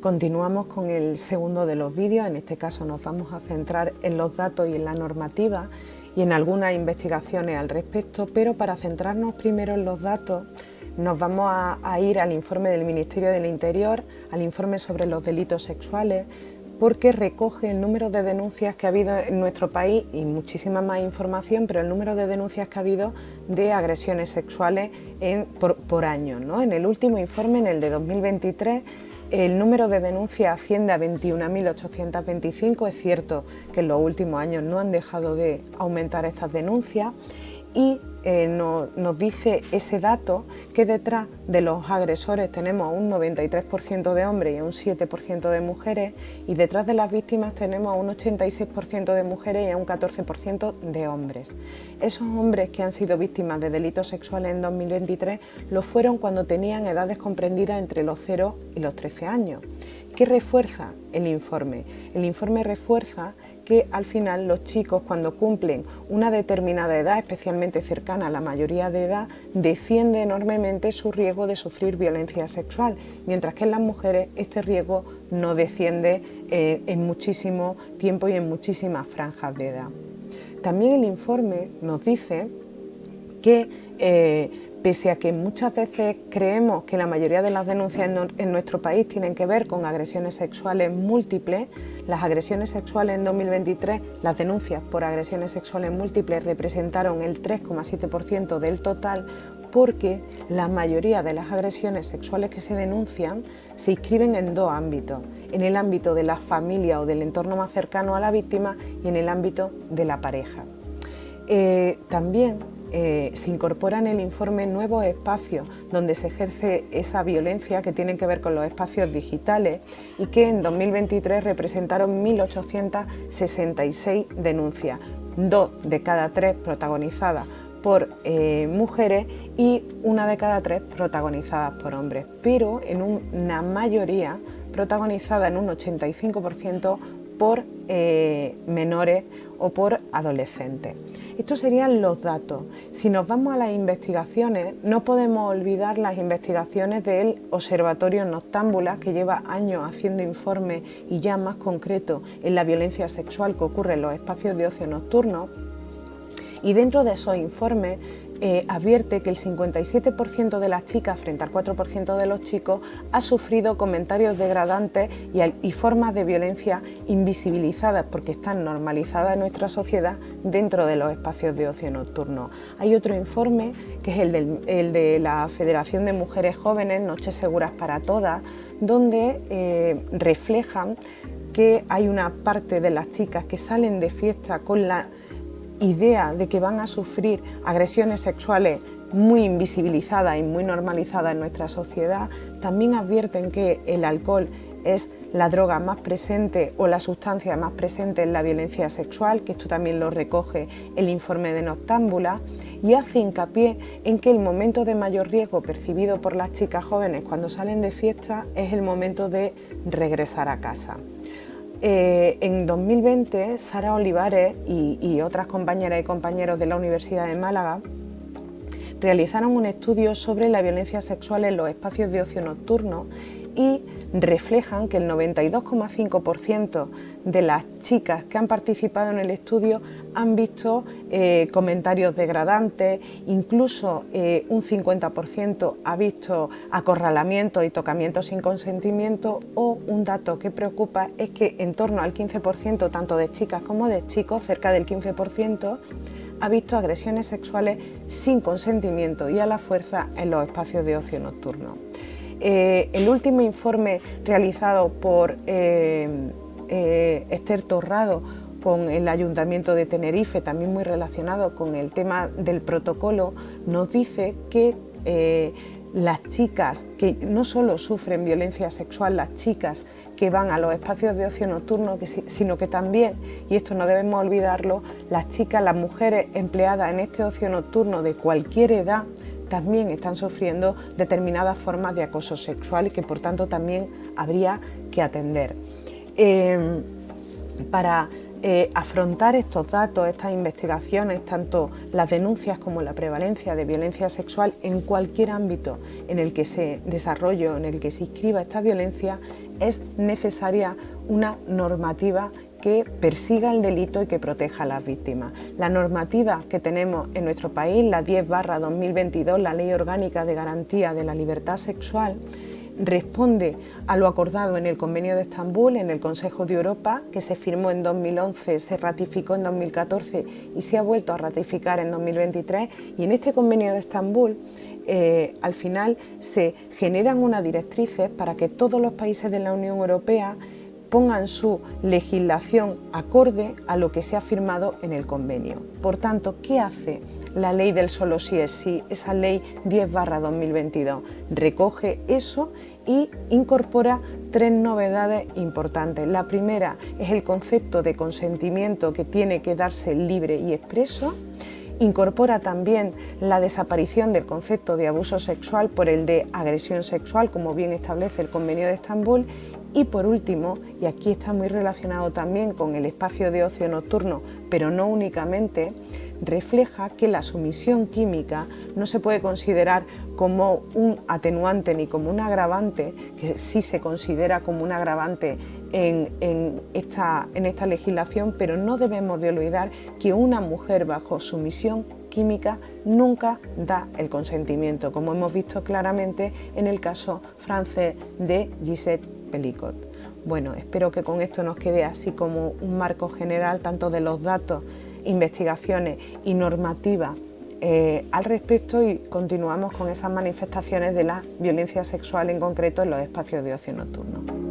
Continuamos con el segundo de los vídeos. En este caso nos vamos a centrar en los datos y en la normativa y en algunas investigaciones al respecto, pero para centrarnos primero en los datos nos vamos a ir al informe del Ministerio del Interior, al informe sobre los delitos sexuales, porque recoge el número de denuncias que ha habido en nuestro país y muchísima más información, pero el número de denuncias que ha habido de agresiones sexuales por año, ¿no? En el último informe, en el de 2023, el número de denuncias asciende a 21.825. Es cierto que en los últimos años no han dejado de aumentar estas denuncias y nos dice ese dato que detrás de los agresores tenemos un 93% de hombres y un 7% de mujeres, y detrás de las víctimas tenemos un 86% de mujeres y un 14% de hombres. Esos hombres que han sido víctimas de delitos sexuales en 2023 lo fueron cuando tenían edades comprendidas entre los 0 y los 13 años. ¿Qué refuerza el informe? El informe refuerza que al final los chicos, cuando cumplen una determinada edad, especialmente cercana a la mayoría de edad, desciende enormemente su riesgo de sufrir violencia sexual, mientras que en las mujeres este riesgo no desciende en muchísimo tiempo y en muchísimas franjas de edad. También el informe nos dice que pese a que muchas veces creemos que la mayoría de las denuncias en nuestro país tienen que ver con agresiones sexuales múltiples, las agresiones sexuales en 2023, las denuncias por agresiones sexuales múltiples representaron el 3,7% del total, porque la mayoría de las agresiones sexuales que se denuncian se inscriben en dos ámbitos: en el ámbito de la familia o del entorno más cercano a la víctima y en el ámbito de la pareja. También se incorporan en el informe nuevos espacios donde se ejerce esa violencia, que tienen que ver con los espacios digitales, y que en 2023 representaron 1.866 denuncias, 2 de cada 3 protagonizadas por mujeres y 1 de cada 3 protagonizadas por hombres, pero en una mayoría protagonizada en un 85% por menores o por adolescentes. Estos serían los datos. Si nos vamos a las investigaciones, no podemos olvidar las investigaciones del Observatorio Noctámbulas, que lleva años haciendo informes y ya más concreto en la violencia sexual que ocurre en los espacios de ocio nocturno. Y dentro de esos informes advierte que el 57% de las chicas frente al 4% de los chicos ha sufrido comentarios degradantes y formas de violencia invisibilizadas, porque están normalizadas en nuestra sociedad dentro de los espacios de ocio nocturno. Hay otro informe, que es el de la Federación de Mujeres Jóvenes, Noches Seguras para Todas, donde reflejan que hay una parte de las chicas que salen de fiesta con la idea de que van a sufrir agresiones sexuales muy invisibilizadas y muy normalizadas en nuestra sociedad. También advierten que el alcohol es la droga más presente o la sustancia más presente en la violencia sexual, que esto también lo recoge el informe de Noctámbulas, y hace hincapié en que el momento de mayor riesgo percibido por las chicas jóvenes cuando salen de fiesta es el momento de regresar a casa. En 2020, Sara Olivares y otras compañeras y compañeros de la Universidad de Málaga realizaron un estudio sobre la violencia sexual en los espacios de ocio nocturno y reflejan que el 92,5% de las chicas que han participado en el estudio han visto comentarios degradantes, incluso un 50% ha visto acorralamientos y tocamientos sin consentimiento, o un dato que preocupa es que en torno al 15%, tanto de chicas como de chicos, cerca del 15%, ha visto agresiones sexuales sin consentimiento y a la fuerza en los espacios de ocio nocturno. El último informe realizado por Esther Torrado con el Ayuntamiento de Tenerife, también muy relacionado con el tema del protocolo, nos dice que las chicas que no solo sufren violencia sexual, las chicas que van a los espacios de ocio nocturno, sino que también, y esto no debemos olvidarlo, las chicas, las mujeres empleadas en este ocio nocturno de cualquier edad, también están sufriendo determinadas formas de acoso sexual y que por tanto también habría que atender. Para afrontar estos datos, estas investigaciones, tanto las denuncias como la prevalencia de violencia sexual en cualquier ámbito en el que se desarrolle o en el que se inscriba esta violencia, es necesaria una normativa que persiga el delito y que proteja a las víctimas. La normativa que tenemos en nuestro país, la 10/2022, la Ley Orgánica de Garantía de la Libertad Sexual, responde a lo acordado en el Convenio de Estambul, en el Consejo de Europa, que se firmó en 2011, se ratificó en 2014 y se ha vuelto a ratificar en 2023. Y en este Convenio de Estambul, al final se generan unas directrices para que todos los países de la Unión Europea pongan su legislación acorde a lo que se ha firmado en el convenio. Por tanto, ¿qué hace la ley del solo sí es sí? Esa ley 10/2022 recoge eso y incorpora 3 novedades importantes. La primera es el concepto de consentimiento, que tiene que darse libre y expreso. Incorpora también la desaparición del concepto de abuso sexual por el de agresión sexual, como bien establece el Convenio de Estambul. Y por último, y aquí está muy relacionado también con el espacio de ocio nocturno, pero no únicamente, refleja que la sumisión química no se puede considerar como un atenuante ni como un agravante, que sí se considera como un agravante en esta legislación, pero no debemos de olvidar que una mujer bajo sumisión química nunca da el consentimiento, como hemos visto claramente en el caso francés de Gisèle Pelicot. Bueno, espero que con esto nos quede así como un marco general tanto de los datos, investigaciones y normativa al respecto, y continuamos con esas manifestaciones de la violencia sexual en concreto en los espacios de ocio nocturno.